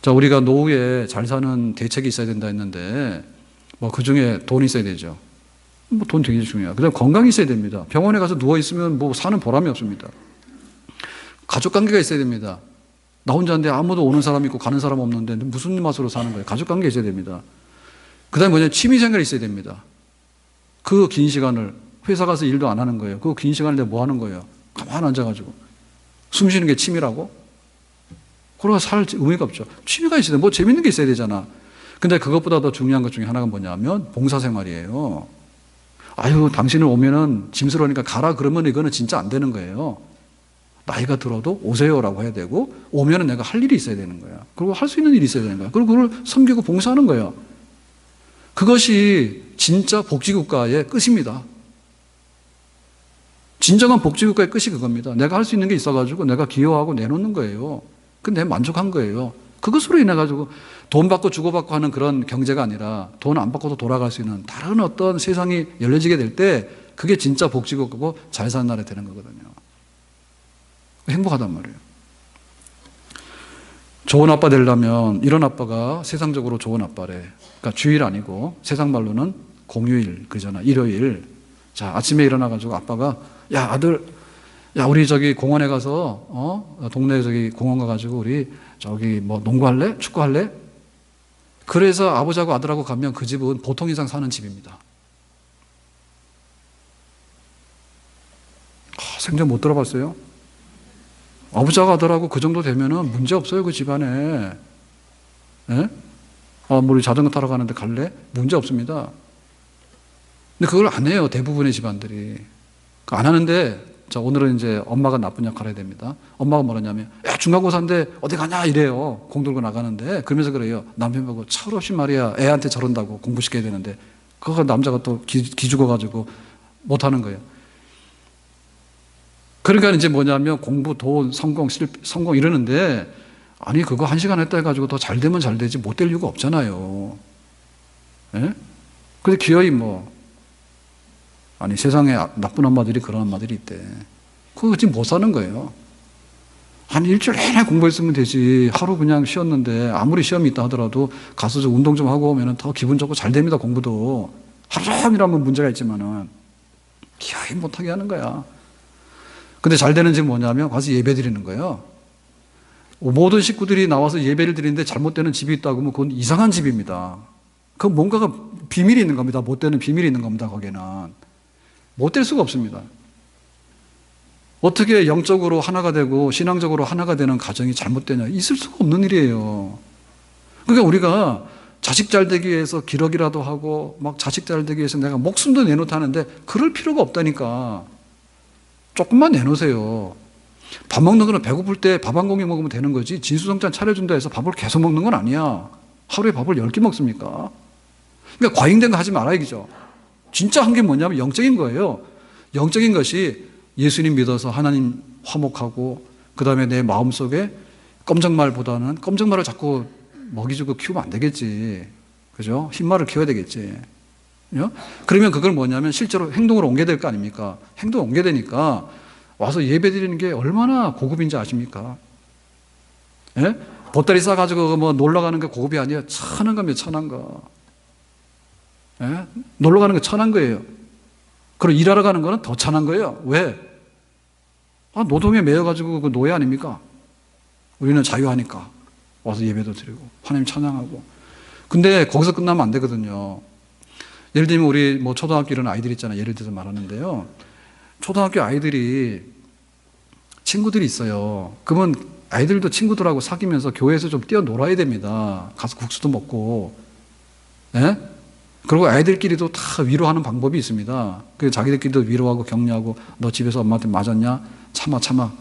자, 우리가 노후에 잘 사는 대책이 있어야 된다 했는데, 뭐, 그 중에 돈이 있어야 되죠. 뭐, 돈 되게 중요해요. 그 다음에 건강이 있어야 됩니다. 병원에 가서 누워있으면 뭐, 사는 보람이 없습니다. 가족 관계가 있어야 됩니다. 나 혼자인데 아무도 오는 사람 있고 가는 사람 없는데 무슨 맛으로 사는 거예요? 가족 관계 있어야 됩니다. 그 다음에 뭐냐, 취미 생활이 있어야 됩니다. 그 긴 시간을, 회사 가서 일도 안 하는 거예요. 그 긴 시간을 내가 뭐 하는 거예요? 가만히 앉아가지고. 숨 쉬는 게 취미라고? 그러고 살 의미가 없죠. 취미가 있어야 돼. 뭐 재밌는 게 있어야 되잖아. 근데 그것보다 더 중요한 것 중에 하나가 뭐냐면 봉사생활이에요. 아유, 당신은 오면은 짐스러우니까 가라 그러면 이거는 진짜 안 되는 거예요. 나이가 들어도 오세요라고 해야 되고 오면은 내가 할 일이 있어야 되는 거야. 그리고 할 수 있는 일이 있어야 되는 거야. 그리고 그걸 섬기고 봉사하는 거예요. 그것이 진짜 복지국가의 끝입니다. 진정한 복지국가의 끝이 그겁니다. 내가 할 수 있는 게 있어가지고 내가 기여하고 내놓는 거예요. 근데 만족한 거예요. 그것으로 인해가지고 돈 받고 주고받고 하는 그런 경제가 아니라 돈 안 받고도 돌아갈 수 있는 다른 어떤 세상이 열려지게 될 때 그게 진짜 복지국가고 잘 사는 나라가 되는 거거든요. 행복하단 말이에요. 좋은 아빠 되려면 이런 아빠가 세상적으로 좋은 아빠래. 그러니까 주일 아니고 세상 말로는 공휴일, 그러잖아. 일요일. 자, 아침에 일어나가지고 아빠가 야, 아들, 야, 우리 저기 공원에 가서, 동네 저기 공원 가가지고 우리 저기 뭐 농구할래? 축구할래? 그래서 아버지하고 아들하고 가면 그 집은 보통 이상 사는 집입니다. 생전 못 들어봤어요? 아버지하고 아들하고 그 정도 되면은 문제 없어요, 그 집안에. 예? 우리 자전거 타러 가는데 갈래? 문제 없습니다. 근데 그걸 안 해요, 대부분의 집안들이. 안 하는데, 자, 오늘은 이제 엄마가 나쁜 역할을 해야 됩니다. 엄마가 뭐라냐면, 야, 중간고사인데 어디 가냐? 이래요. 공 들고 나가는데. 그러면서 그래요. 남편 보고 철없이 말이야. 애한테 저런다고 공부시켜야 되는데. 그거 남자가 또 기죽어가지고 못하는 거예요. 그러니까 이제 뭐냐면 공부, 돈, 성공 이러는데, 아니, 그거 1시간 했다 해가지고 더 잘 되면 잘 되지 못 될 이유가 없잖아요. 예? 근데 기어이 뭐, 아니, 세상에 나쁜 엄마들이 그런 엄마들이 있대. 그거 지금 못 사는 거예요. 한 일주일 내내 공부했으면 되지. 하루 그냥 쉬었는데, 아무리 시험이 있다 하더라도 가서 좀 운동 좀 하고 오면 더 기분 좋고 잘 됩니다, 공부도. 하루 종일 하면 문제가 있지만은, 기어이 못하게 하는 거야. 근데 잘 되는 집 뭐냐면, 가서 예배 드리는 거예요. 모든 식구들이 나와서 예배를 드리는데 잘못되는 집이 있다고 하면 그건 이상한 집입니다. 그 뭔가가 비밀이 있는 겁니다. 못 되는 비밀이 있는 겁니다, 거기에는. 못 될 수가 없습니다. 어떻게 영적으로 하나가 되고 신앙적으로 하나가 되는 가정이 잘못되냐? 있을 수가 없는 일이에요. 그러니까 우리가 자식 잘 되기 위해서 기러기라도 하고 막 자식 잘 되기 위해서 내가 목숨도 내놓다는데 그럴 필요가 없다니까. 조금만 내놓으세요. 밥 먹는 거는 배고플 때 밥 한 공기 먹으면 되는 거지 진수성찬 차려준다 해서 밥을 계속 먹는 건 아니야. 하루에 밥을 10개 먹습니까? 그러니까 과잉된 거 하지 말아 이거죠. 진짜 한 게 뭐냐면 영적인 거예요. 영적인 것이 예수님 믿어서 하나님 화목하고 그 다음에 내 마음속에 껌정말보다는 껌정말을 자꾸 먹이주고 키우면 안 되겠지. 그죠? 흰말을 키워야 되겠지. 그러면 그걸 뭐냐면 실제로 행동으로 옮겨야 될 거 아닙니까? 행동 옮겨야 되니까 와서 예배 드리는 게 얼마나 고급인지 아십니까? 예? 보따리 싸가지고 뭐 놀러 가는 게 고급이 아니야. 천한 거면 천한 거. 예? 놀러 가는 거 천한 거예요. 그리고 일하러 가는 거는 더 천한 거예요. 왜? 노동에 매여가지고 그 노예 아닙니까? 우리는 자유하니까 와서 예배도 드리고 하나님 찬양하고. 근데 거기서 끝나면 안 되거든요. 예를 들면 우리 뭐 초등학교 이런 아이들 있잖아요. 예를 들어서 말하는데요. 초등학교 아이들이 친구들이 있어요. 그러면 아이들도 친구들하고 사귀면서 교회에서 좀 뛰어놀아야 됩니다. 가서 국수도 먹고. 예? 그리고 아이들끼리도 다 위로하는 방법이 있습니다. 그 자기들끼리도 위로하고 격려하고 너 집에서 엄마한테 맞았냐? 참아.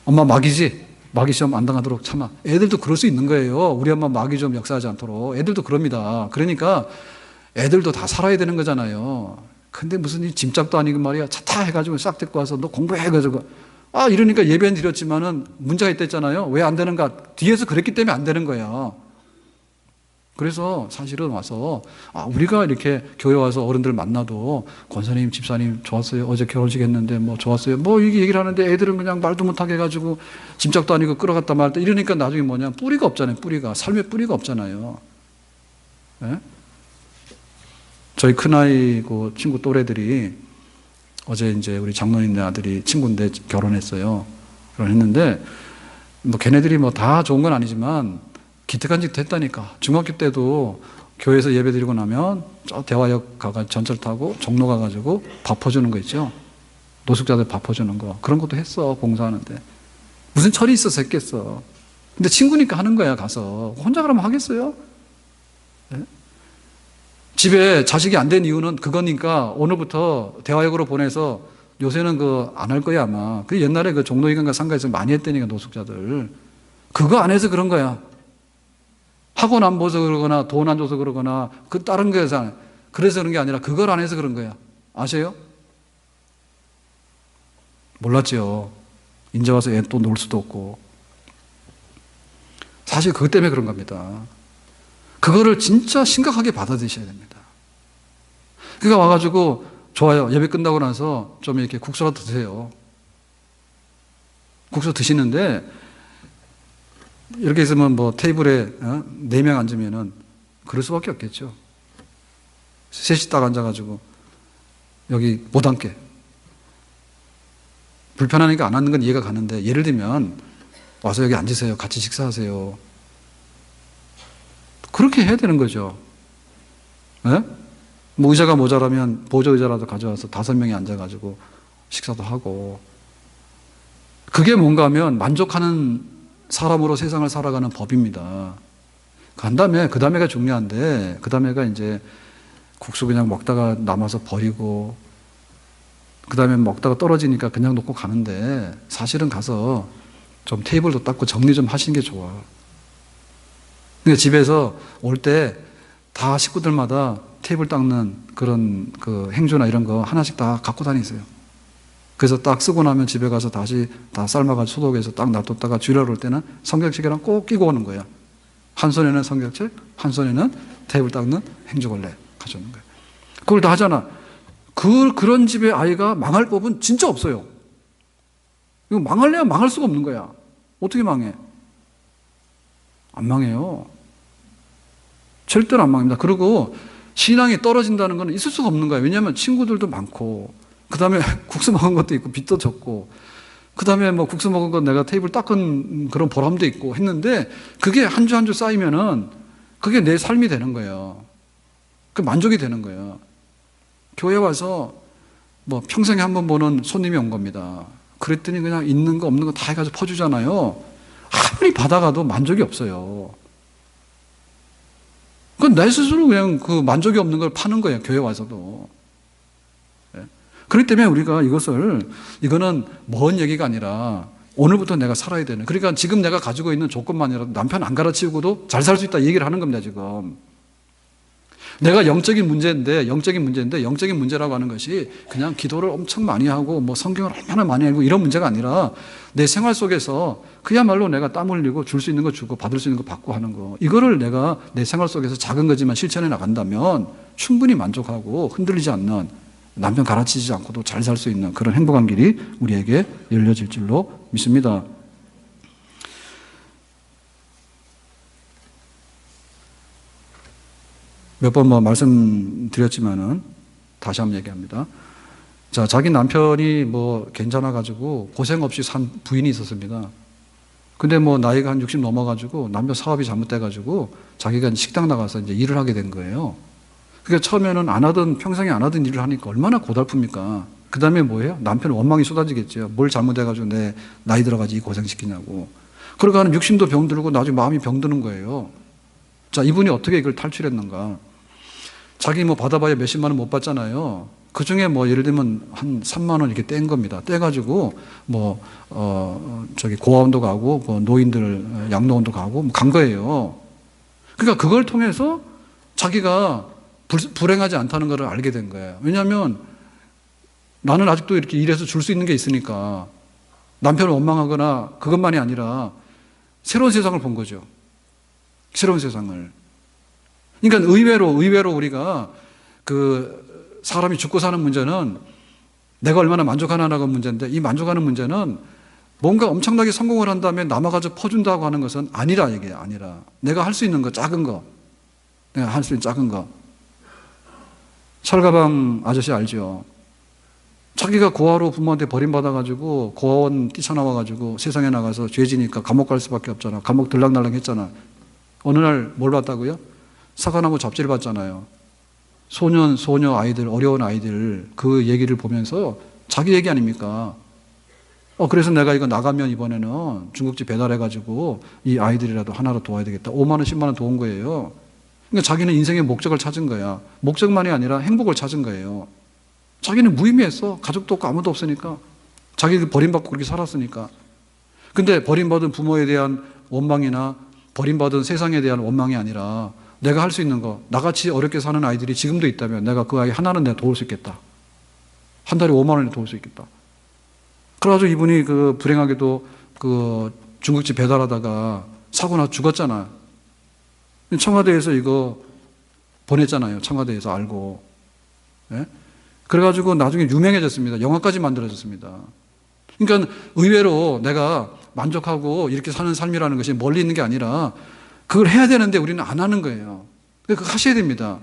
엄마 마귀지? 마귀 시험 안 당하도록 참아. 애들도 그럴 수 있는 거예요. 우리 엄마 마귀 좀 역사하지 않도록. 애들도 그럽니다. 그러니까 애들도 다 살아야 되는 거잖아요. 근데 무슨 이 짐짝도 아니고 말이야. 차타 해가지고 싹 데리고 와서 너 공부해가지고. 이러니까 예배는 드렸지만은 문제가 있댔잖아요. 왜 안 되는가? 뒤에서 그랬기 때문에 안 되는 거야. 그래서 사실은 와서 우리가 이렇게 교회 와서 어른들 만나도 권사님, 집사님 좋았어요. 어제 결혼식 했는데 뭐 좋았어요. 뭐 이게 얘기를 하는데 애들은 그냥 말도 못하게 해가지고 짐짝도 아니고 끌어갔다 말다 이러니까 나중에 뭐냐 뿌리가 없잖아요. 뿌리가 삶의 뿌리가 없잖아요. 네? 저희 큰아이 그 친구 또래들이 어제 이제 우리 장로님네 아들이 친구인데 결혼했어요. 결혼했는데 뭐 걔네들이 뭐 다 좋은 건 아니지만 기특한 짓 했다니까. 중학교 때도 교회에서 예배 드리고 나면 저 대화역 가가 전철 타고 종로 가가지고 밥 퍼주는 거 있죠. 노숙자들 밥 퍼주는 거 그런 것도 했어. 봉사하는데 무슨 철이 있어서 했겠어. 근데 친구니까 하는 거야. 가서 혼자 그러면 하겠어요? 네? 집에 자식이 안 된 이유는 그거니까 오늘부터 대화역으로 보내서 요새는 그 안 할 거야 아마. 그 옛날에 그 종로이관과 상가에서 많이 했다니까 노숙자들. 그거 안 해서 그런 거야. 학원 안 보서 그러거나 돈 안 줘서 그러거나 그 다른 거에서 그래서 그런 게 아니라 그걸 안 해서 그런 거야. 아세요? 몰랐죠. 이제 와서 애 또 놀 수도 없고. 사실 그것 때문에 그런 겁니다. 그거를 진짜 심각하게 받아들이셔야 됩니다. 그러니까 와가지고 좋아요. 예배 끝나고 나서 좀 이렇게 국수라도 드세요. 국수 드시는데 이렇게 있으면 뭐 테이블에 4명 앉으면은 그럴 수밖에 없겠죠. 셋이 딱 앉아가지고 여기 못 앉게. 불편하니까 안 앉는 건 이해가 가는데 예를 들면 와서 여기 앉으세요. 같이 식사하세요. 그렇게 해야 되는 거죠. 네? 뭐 의자가 모자라면 보조 의자라도 가져와서 5명이 앉아가지고 식사도 하고. 그게 뭔가 하면 만족하는 사람으로 세상을 살아가는 법입니다. 그 다음에가 중요한데, 그 다음에가 이제 국수 그냥 먹다가 남아서 버리고, 그 다음에 먹다가 떨어지니까 그냥 놓고 가는데, 사실은 가서 좀 테이블도 닦고 정리 좀 하시는 게 좋아. 근데 집에서 올 때 다 식구들마다 테이블 닦는 그런 그 행주나 이런 거 하나씩 다 갖고 다니세요. 그래서 딱 쓰고 나면 집에 가서 다시 다 삶아가지고 소독해서 딱 놔뒀다가 주일날 올 때는 성경책이랑 꼭 끼고 오는 거야. 한 손에는 성경책, 한 손에는 테이블 닦는 행주걸레 가져오는 거야. 그걸 다 하잖아. 그런 집의 아이가 망할 법은 진짜 없어요. 이거 망할래야 망할 수가 없는 거야. 어떻게 망해? 안 망해요. 절대로 안 망합니다. 그리고 신앙이 떨어진다는 건 있을 수가 없는 거예요. 왜냐하면 친구들도 많고, 그 다음에 국수 먹은 것도 있고, 빚도 졌고, 그 다음에 뭐 국수 먹은 건 내가 테이블 닦은 그런 보람도 있고 했는데, 그게 한 주 한 주 쌓이면은 그게 내 삶이 되는 거예요. 그 만족이 되는 거예요. 교회 와서 뭐 평생에 한 번 보는 손님이 온 겁니다. 그랬더니 그냥 있는 거 없는 거 다 해가지고 퍼주잖아요. 아무리 받아가도 만족이 없어요. 그건 내 스스로 그냥 그 만족이 없는 걸 파는 거예요. 교회 와서도. 그렇기 때문에 우리가 이거는 먼 얘기가 아니라 오늘부터 내가 살아야 되는. 그러니까 지금 내가 가지고 있는 조건만이라도 남편 안 갈아치우고도 잘 살 수 있다 얘기를 하는 겁니다, 지금. 내가 영적인 문제라고 하는 것이 그냥 기도를 엄청 많이 하고 뭐 성경을 얼마나 많이 알고 이런 문제가 아니라 내 생활 속에서 그야말로 내가 땀 흘리고 줄 수 있는 거 주고 받을 수 있는 거 받고 하는 거. 이거를 내가 내 생활 속에서 작은 거지만 실천해 나간다면 충분히 만족하고 흔들리지 않는, 남편 갈아치지 않고도 잘 살 수 있는 그런 행복한 길이 우리에게 열려질 줄로 믿습니다. 몇 번 말씀드렸지만은 다시 한번 얘기합니다. 자, 자기 남편이 괜찮아가지고 고생 없이 산 부인이 있었습니다. 근데 나이가 한 60 넘어가지고 남편 사업이 잘못돼가지고 자기가 식당 나가서 이제 일을 하게 된 거예요. 그러니까 처음에는 평생에 안 하던 일을 하니까 얼마나 고달픕니까? 그 다음에 뭐예요? 남편 원망이 쏟아지겠죠. 뭘 잘못해가지고 내 나이 들어가지 고생시키냐고. 그러고 한 육신도 병들고 나중에 마음이 병드는 거예요. 자, 이분이 어떻게 이걸 탈출했는가? 자기 받아봐야 몇십만 원 못 받잖아요. 그 중에 예를 들면 한 3만 원 이렇게 뗀 겁니다. 떼가지고 고아원도 가고 노인들 양로원도 가고 간 거예요. 그러니까 그걸 통해서 자기가 불행하지 않다는 것을 알게 된 거예요. 왜냐하면 나는 아직도 이렇게 일해서 줄 수 있는 게 있으니까 남편을 원망하거나 그것만이 아니라 새로운 세상을 본 거죠. 새로운 세상을. 그러니까 의외로 우리가 사람이 죽고 사는 문제는 내가 얼마나 만족하나라는 문제인데, 이 만족하는 문제는 뭔가 엄청나게 성공을 한 다음에 남아가지고 퍼준다고 하는 것은 아니라 얘기예요. 아니라 내가 할 수 있는 거, 작은 거, 내가 할 수 있는 작은 거. 철가방 아저씨 알죠? 자기가 고아로 부모한테 버림받아가지고 고아원 뛰쳐나와가지고 세상에 나가서 죄지니까 감옥 갈 수밖에 없잖아. 감옥 들락날락 했잖아. 어느 날 뭘 봤다고요? 사과나무 잡지를 봤잖아요. 소녀 아이들, 어려운 아이들 그 얘기를 보면서 자기 얘기 아닙니까? 그래서 내가 이거 나가면 이번에는 중국집 배달해가지고 이 아이들이라도 하나로 도와야 되겠다. 5만 원, 10만 원 도운 거예요. 그러니까 자기는 인생의 목적을 찾은 거야. 목적만이 아니라 행복을 찾은 거예요. 자기는 무의미했어. 가족도 없고 아무도 없으니까. 자기가 버림받고 그렇게 살았으니까. 근데 버림받은 부모에 대한 원망이나 버림받은 세상에 대한 원망이 아니라 내가 할 수 있는 거, 나같이 어렵게 사는 아이들이 지금도 있다면 내가 그 아이 하나는 내가 도울 수 있겠다. 한 달에 5만 원에 도울 수 있겠다. 그래가지고 이분이 불행하게도 중국집 배달하다가 사고나 죽었잖아. 청와대에서 이거 보냈잖아요. 청와대에서 알고. 예? 그래가지고 나중에 유명해졌습니다. 영화까지 만들어졌습니다. 그러니까 의외로 내가 만족하고 이렇게 사는 삶이라는 것이 멀리 있는 게 아니라 그걸 해야 되는데 우리는 안 하는 거예요. 그거 하셔야 됩니다.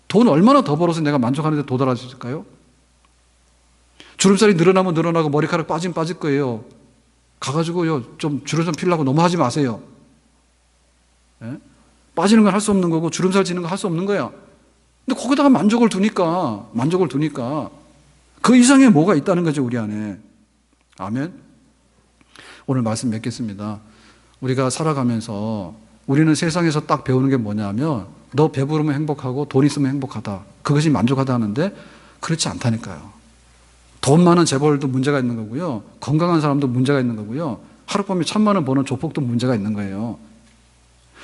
돈 얼마나 더 벌어서 내가 만족하는 데 도달할 수 있을까요? 주름살이 늘어나면 늘어나고 머리카락 빠지면 빠질 거예요. 가가지고요, 좀 주름 좀 피려고 너무 하지 마세요. 예? 빠지는 건 할 수 없는 거고 주름살 지는 건 할 수 없는 거야. 근데 거기다가 만족을 두니까 그 이상의 뭐가 있다는 거죠, 우리 안에. 아멘. 오늘 말씀 맺겠습니다. 우리가 살아가면서 우리는 세상에서 딱 배우는 게 뭐냐면 너 배부르면 행복하고 돈 있으면 행복하다. 그것이 만족하다 하는데 그렇지 않다니까요. 돈 많은 재벌도 문제가 있는 거고요. 건강한 사람도 문제가 있는 거고요. 하룻밤에 1,000만 원 버는 조폭도 문제가 있는 거예요.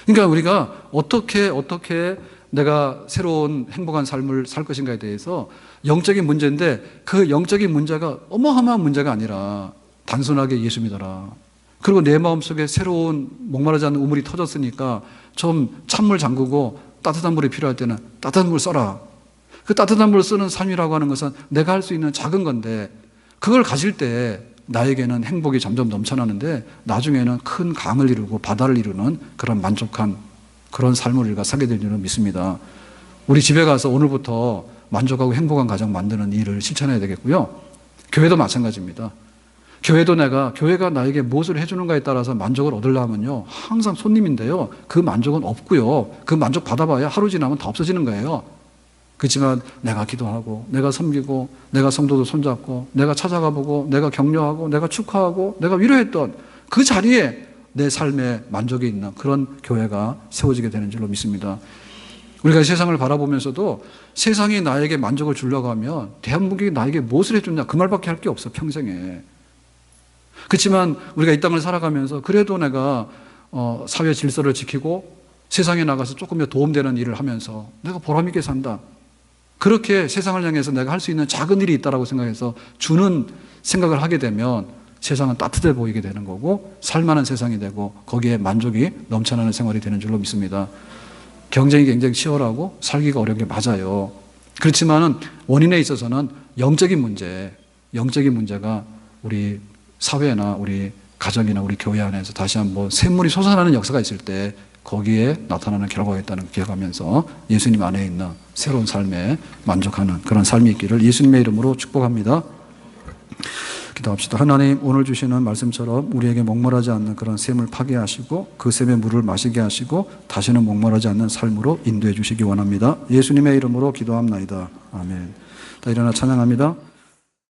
그러니까 우리가 어떻게 내가 새로운 행복한 삶을 살 것인가에 대해서 영적인 문제인데 그 영적인 문제가 어마어마한 문제가 아니라 단순하게 예수 믿어라. 그리고 내 마음속에 새로운 목마르지 않는 우물이 터졌으니까 좀 찬물 잠그고 따뜻한 물이 필요할 때는 따뜻한 물 써라. 그 따뜻한 물을 쓰는 삶이라고 하는 것은 내가 할 수 있는 작은 건데 그걸 가질 때 나에게는 행복이 점점 넘쳐나는데 나중에는 큰 강을 이루고 바다를 이루는 그런 만족한 그런 삶을 우리가 살게 될 줄은 믿습니다. 우리 집에 가서 오늘부터 만족하고 행복한 가정 만드는 일을 실천해야 되겠고요. 교회도 마찬가지입니다. 교회가 나에게 무엇을 해주는가에 따라서 만족을 얻으려면요. 항상 손님인데요. 그 만족은 없고요. 그 만족 받아봐야 하루 지나면 다 없어지는 거예요. 그렇지만 내가 기도하고 내가 섬기고 내가 성도도 손잡고 내가 찾아가 보고 내가 격려하고 내가 축하하고 내가 위로했던 그 자리에 내 삶에 만족이 있는 그런 교회가 세워지게 되는 줄로 믿습니다. 우리가 세상을 바라보면서도 세상이 나에게 만족을 주려고 하면 대한민국이 나에게 무엇을 해줬냐 그 말밖에 할 게 없어 평생에. 그렇지만 우리가 이 땅을 살아가면서 그래도 내가 사회 질서를 지키고 세상에 나가서 조금 더 도움되는 일을 하면서 내가 보람있게 산다. 그렇게 세상을 향해서 내가 할 수 있는 작은 일이 있다고 생각해서 주는 생각을 하게 되면 세상은 따뜻해 보이게 되는 거고 살만한 세상이 되고 거기에 만족이 넘쳐나는 생활이 되는 줄로 믿습니다. 경쟁이 굉장히 치열하고 살기가 어려운 게 맞아요. 그렇지만은 원인에 있어서는 영적인 문제가 우리 사회나 우리 가정이나 우리 교회 안에서 다시 한번 샘물이 솟아나는 역사가 있을 때 거기에 나타나는 결과가 있다는 걸 기억하면서 예수님 안에 있는 새로운 삶에 만족하는 그런 삶이 있기를 예수님의 이름으로 축복합니다. 기도합시다. 하나님, 오늘 주시는 말씀처럼 우리에게 목마르지 않는 그런 샘을 파게 하시고 그 샘의 물을 마시게 하시고 다시는 목마르지 않는 삶으로 인도해 주시기 원합니다. 예수님의 이름으로 기도합나이다. 아멘. 다 일어나 찬양합니다.